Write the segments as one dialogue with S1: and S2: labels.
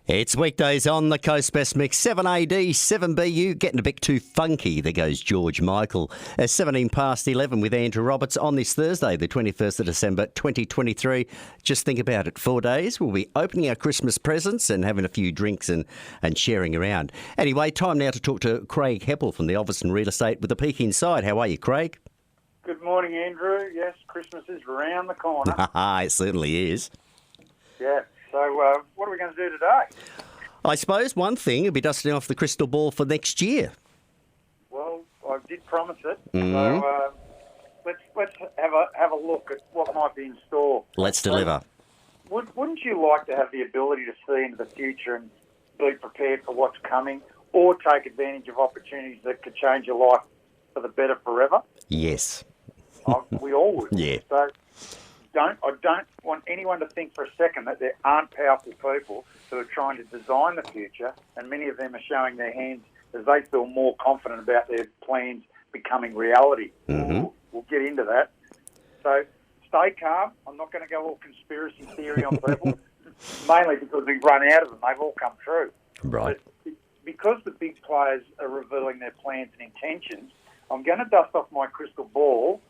S1: It's weekdays on the Coast Best Mix, 7AD, 7BU, getting a bit too funky. There goes George Michael. 17 past 11 with Andrew Roberts on this Thursday, the 21st of December, 2023. Just think about it, 4 days. We'll be opening our Christmas presents and having a few drinks and sharing around. Anyway, time now to talk to Craig Heppel from the Office Real Estate with the Peak Inside. How are you, Craig?
S2: Good morning, Andrew. Yes, Christmas is around the corner.
S1: It certainly is.
S2: Yeah. So what are we going to do today?
S1: I suppose one thing would be dusting off the crystal ball for next year.
S2: Well, I did promise it.
S1: Mm-hmm.
S2: So let's have a look at what might be in store.
S1: Let's deliver.
S2: Wouldn't you like to have the ability to see into the future and be prepared for what's coming, or take advantage of opportunities that could change your life for the better forever?
S1: Yes.
S2: We all would.
S1: Yeah.
S2: So I don't want anyone to think for a second that there aren't powerful people who are trying to design the future, and many of them are showing their hands as they feel more confident about their plans becoming reality.
S1: Mm-hmm.
S2: We'll get into that. So stay calm. I'm not going to go all conspiracy theory on people, mainly because we've run out of them. They've all come true.
S1: Right.
S2: But because the big players are revealing their plans and intentions, I'm going to dust off my crystal ball,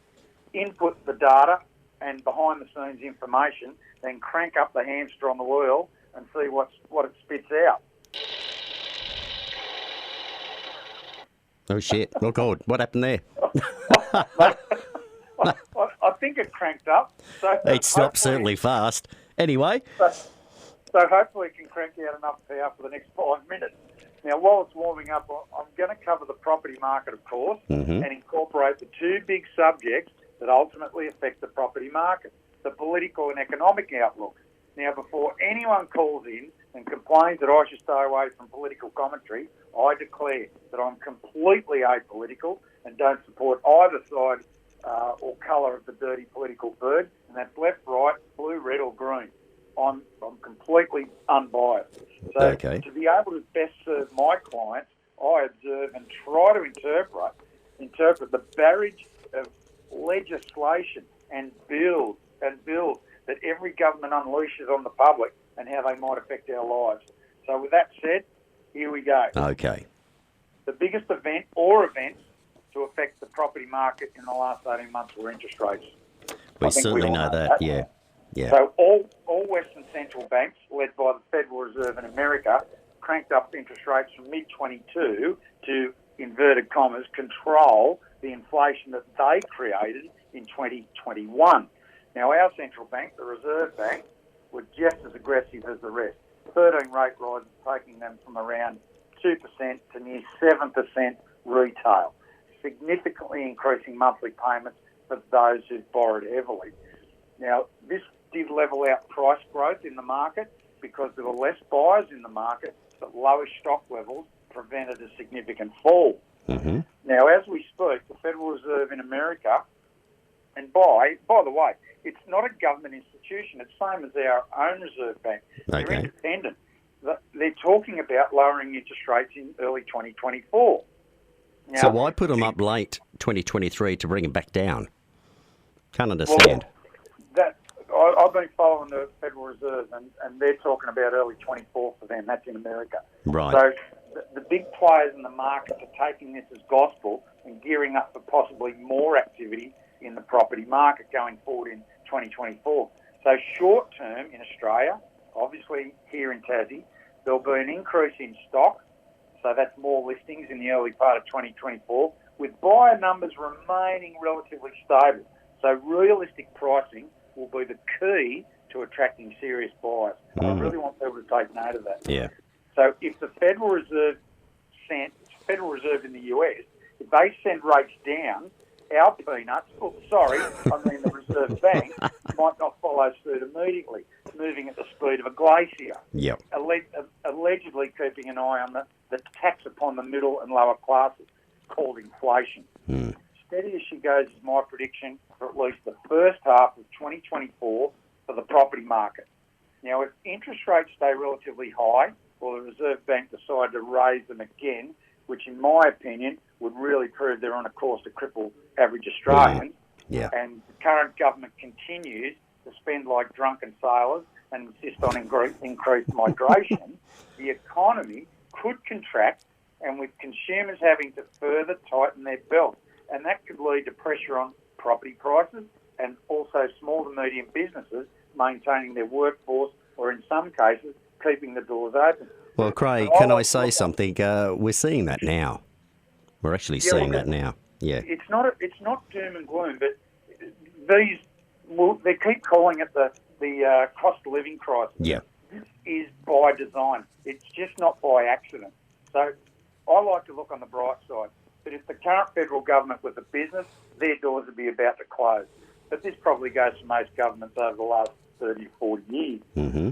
S2: input the data and behind-the-scenes information, then crank up the hamster on the wheel and see what it spits out.
S1: Oh, shit. Oh, God. What happened there?
S2: I think it cranked up. So
S1: It stopped certainly fast. Anyway.
S2: So hopefully it can crank out enough power for the next 5 minutes. Now, while it's warming up, I'm going to cover the property market, of course,
S1: Mm-hmm.
S2: and incorporate the two big subjects that ultimately affect the property market, the political and economic outlook. Now, before anyone calls in and complains that I should stay away from political commentary, I declare that I'm completely apolitical and don't support either side or colour of the dirty political bird, and that's left, right, blue, red or green. I'm completely unbiased. So
S1: Okay.
S2: to be able to best serve my clients, I observe and try to interpret the barrage of legislation and bills that every government unleashes on the public and how they might affect our lives. So with that said, here we go.
S1: Okay.
S2: The biggest event or events to affect the property market in the last 18 months were interest rates.
S1: We certainly
S2: all
S1: know that. Yeah. Yeah.
S2: So all Western central banks, led by the Federal Reserve in America, cranked up interest rates from mid-22 to, inverted commas, control the inflation that they created in 2021. Now, our central bank, the Reserve Bank, were just as aggressive as the rest. 13 rate rises, taking them from around 2% to near 7% retail, significantly increasing monthly payments for those who've borrowed heavily. Now, this did level out price growth in the market because there were less buyers in the market, but lower stock levels prevented a significant fall.
S1: Mm-hmm.
S2: Now, as we speak, the Federal Reserve in America, and by the way, it's not a government institution. It's same as our own Reserve Bank.
S1: Okay.
S2: They're independent. They're talking about lowering interest rates in early 2024. Now,
S1: So why put them up late 2023 to bring them back down? Can't understand.
S2: I've been following the Federal Reserve, and they're talking about early 24 for them. That's in America.
S1: Right.
S2: So the big players in the market are taking this as gospel and gearing up for possibly more activity in the property market going forward in 2024. So short term in Australia, obviously here in Tassie, there'll be an increase in stock. So that's more listings in the early part of 2024, with buyer numbers remaining relatively stable. So realistic pricing will be the key to attracting serious buyers. I really want people to take note of that.
S1: Yeah.
S2: So if the Federal Reserve in the US, if they send rates down, our peanuts, the Reserve Bank, might not follow suit immediately, moving at the speed of a glacier.
S1: Yep.
S2: Allegedly keeping an eye on the tax upon the middle and lower classes, called inflation.
S1: Mm.
S2: Steady as she goes is my prediction for at least the first half of 2024 for the property market. Now, if interest rates stay relatively high, or the Reserve Bank decide to raise them again, which in my opinion would really prove they're on a course to cripple average Australians,
S1: Yeah.
S2: and the current government continues to spend like drunken sailors and insist on increased migration, the economy could contract, and with consumers having to further tighten their belt. And that could lead to pressure on property prices and also small to medium businesses maintaining their workforce, or in some cases, keeping the doors open.
S1: Well, Craig, can I say something? We're seeing that now. We're actually seeing that now. Yeah.
S2: It's not doom and gloom, but they keep calling it the cost of living crisis.
S1: Yeah.
S2: This is by design. It's just not by accident. So I like to look on the bright side. But if the current federal government was a business, their doors would be about to close. But this probably goes for most governments over the last 30 or 40 years.
S1: Mm-hmm.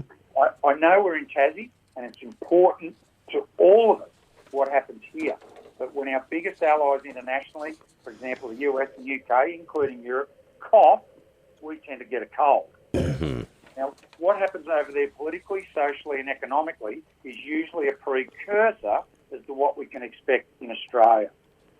S2: I know we're in Tassie, and it's important to all of us what happens here. But when our biggest allies internationally, for example, the US and UK, including Europe, cough, we tend to get a cold.
S1: Mm-hmm.
S2: Now, what happens over there politically, socially and economically is usually a precursor as to what we can expect in Australia.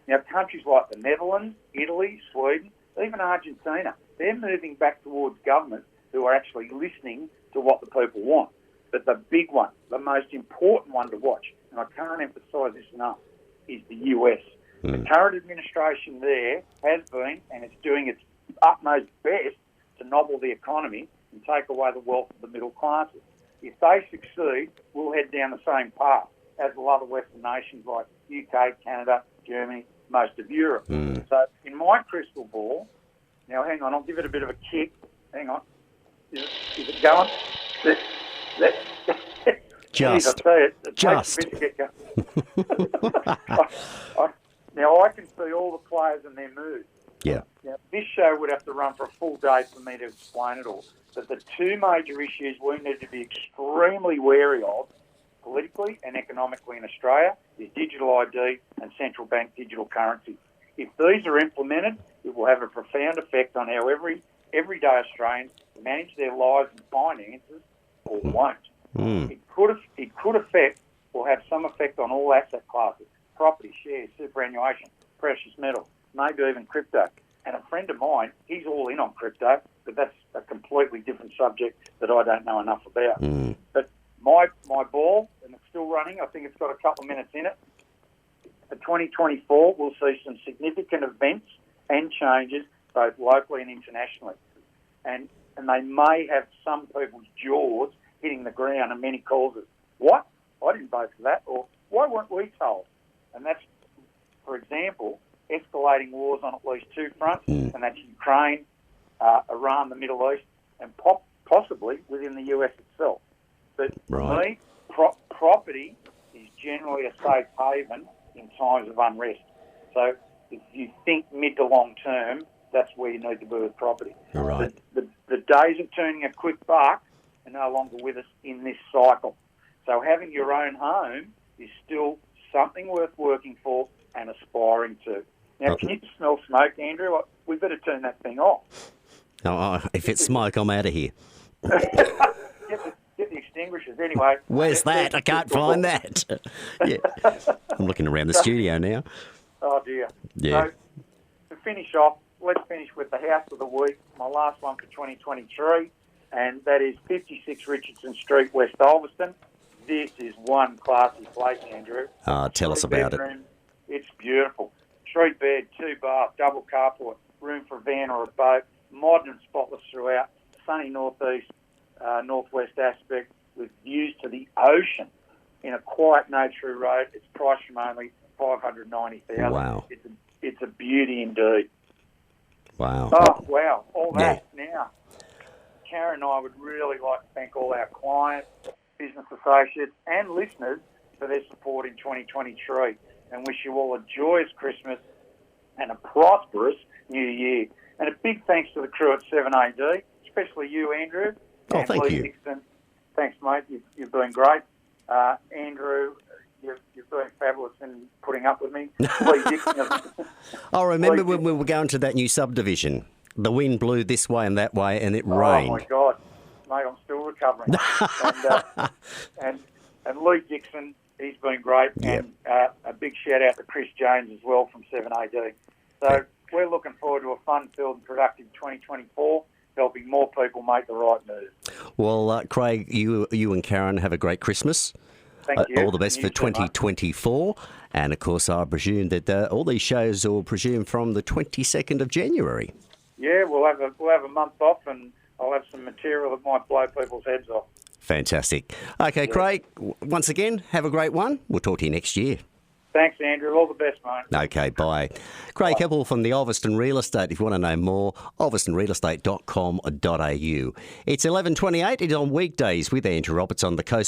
S2: Now, countries like the Netherlands, Italy, Sweden, even Argentina, they're moving back towards governments who are actually listening to what the people want. But the big one, the most important one to watch, and I can't emphasise this enough, is the US. The current administration there has been, and it's doing its utmost best to nobble the economy and take away the wealth of the middle classes. If they succeed, we'll head down the same path as a lot of Western nations like UK, Canada, Germany, most of Europe. So in my crystal ball, now hang on, I'll give it a bit of a kick. Hang on. Is it going?
S1: Just.
S2: Geez, I tell you, it takes a bit to get going. Now, I can see all the players and their moves.
S1: Yeah.
S2: Now, this show would have to run for a full day for me to explain it all. But the two major issues we need to be extremely wary of, politically and economically in Australia, is digital ID and central bank digital currency. If these are implemented, it will have a profound effect on how everyday Australians manage their lives and finances, or won't. It could affect or have some effect on all asset classes: property, shares, superannuation, precious metals, maybe even crypto. And a friend of mine, he's all in on crypto, but that's a completely different subject that I don't know enough about. But my ball, and it's still running, I think it's got a couple of minutes in it. For 2024, we'll see some significant events and changes, both locally and internationally. And they may have some people's jaws hitting the ground, and many calls it, what? I didn't vote for that, or why weren't we told? And that's, for example, escalating wars on at least two fronts, and that's Ukraine, Iran, the Middle East, and possibly within the US itself. But for me, property is generally a safe haven in times of unrest. So if you think mid to long term, that's where you need to be with property.
S1: Right.
S2: The days of turning a quick buck are no longer with us in this cycle. So having your own home is still something worth working for and aspiring to. Now, can you smell smoke, Andrew? We better turn that thing off.
S1: Oh, if it's smoke, I'm out of here.
S2: Get the extinguishers. Anyway.
S1: Where's that? I can't find that. Yeah. I'm looking around the studio now.
S2: Oh, dear.
S1: Yeah.
S2: So, to finish off, let's finish with the house of the week, my last one for 2023, and that is 56 Richardson Street, West Ulverston. This is one classy place, Andrew.
S1: Tell us about it.
S2: It's beautiful. 3 bed, 2 bath, double carport, room for a van or a boat, modern and spotless throughout, sunny northeast, northwest aspect with views to the ocean in a quiet nature road. It's priced from only $590,000.
S1: Wow.
S2: It's a beauty indeed.
S1: Wow.
S2: Oh, wow. All that now. Karen and I would really like to thank all our clients, business associates and listeners for their support in 2023 and wish you all a joyous Christmas and a prosperous New Year. And a big thanks to the crew at 7AD, especially you, Andrew.
S1: Oh,
S2: and
S1: thank
S2: Lee
S1: you.
S2: Dixon. Thanks, mate. You've been great. Andrew, you've been fabulous in putting up with me. Lee Dixon.
S1: I remember when we were going to that new subdivision. The wind blew this way and that way, and it rained.
S2: Oh, my God. Mate, I'm still recovering. and Lee Dixon, he's been great.
S1: Yep.
S2: And a big shout-out to Chris Jones as well from 7AD. So we're looking forward to a fun-filled and productive 2024. helping more people make the right move.
S1: Well, Craig, you and Karen have a great Christmas.
S2: Thank you.
S1: All the best
S2: And
S1: for
S2: you too, mate.
S1: 2024. And, of course, I presume that all these shows will presume from the 22nd of January.
S2: Yeah, we'll have a month off, and I'll have some material that might blow people's heads off.
S1: Fantastic. Okay, Craig, once again, have a great one. We'll talk to you next year.
S2: Thanks, Andrew. All the best, mate.
S1: Okay, bye. Craig Heppel from the Ulverston Real Estate. If you want to know more, ulverstonrealestate.com.au. It's 11:28. It's on weekdays with Andrew Roberts on the Coast